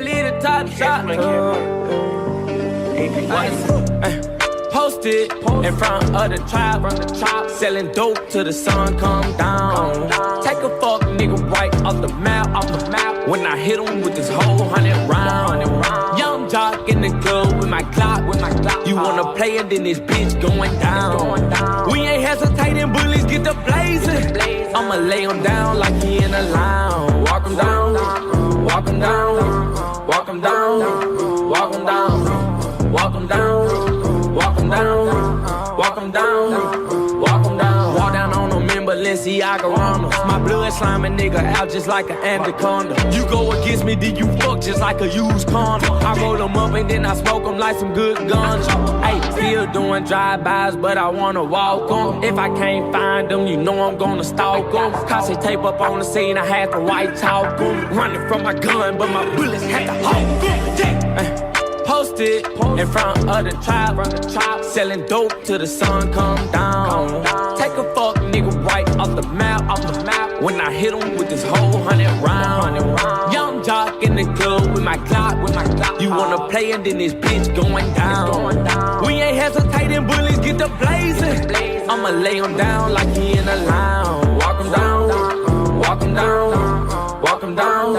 Kelly the top shot. Posted in front of the tribe, selling dope till the sun come down. Take a fuck nigga right off the map. When I hit him with this whole 100 round. Young jock in the club with my clock. You wanna play it, then this bitch going down. We ain't hesitating, bullies get the blazing. I'ma lay him down like he in a lounge. Walk him down, walk him down, walk him down, walk him down, walk him down, walk him down, walk him down, walk him down. Walk down on them in Balenciaga Ramos. My blood slime a nigga out just like an anaconda. You go against me, then you fuck just like a used condom. I roll them up and then I smoke them like some good guns. Hey, still doing drive-bys, but I wanna walk them. If I can't find them, you know I'm gonna stalk them. Cause tape up on the scene, I had to white talk them. Running from my gun, but my bullets had to hold them. Posted in front of the tribe, selling dope till the sun come down. Take a fuck nigga right off the map. When I hit him with this whole 100 round. Young jock in the club with my clock. You wanna play and then this bitch going down. We ain't hesitating, bullies get the blazing. I'ma lay him down like he in a lounge. Walk him down, walk him down, walk him down,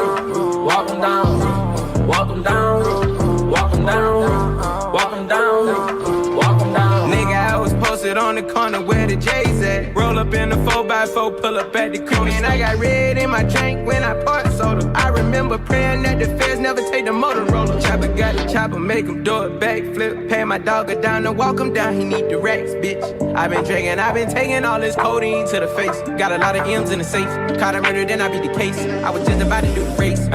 walk him down, walk him down. Walk him down, walk him down, walk him down. Nigga, I was posted on the corner where the J's at. Roll up in the 4x4, pull up at the corner. And I got red in my drink when I poured soda. I remember praying that the feds never take the Motorola. Chopper got the chopper, make him do a backflip. Pay my dog a down and walk him down, he need the racks, bitch. I been drinking, I been taking all this codeine to the face. Got a lot of M's in the safe. Caught a murder, then I beat the case. I was just about to do the race.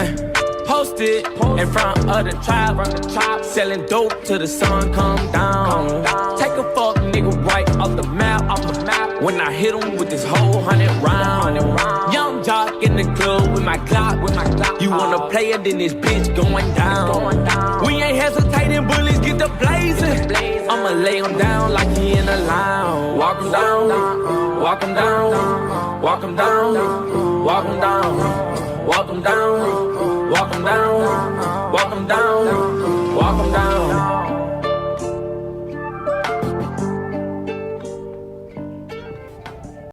Posted in front of the tribe, selling dope till the sun come down. Take a fuck nigga right off the map. When I hit him with this whole 100 round. Young jock in the club with my clock. You wanna play it, then this bitch going down. We ain't hesitating, bullies get the blazing. I'ma lay him down like he in a lounge. Walk him down, walk him down, walk him down, walk him down, walk him down. Walk him down, walk him down, walk him down.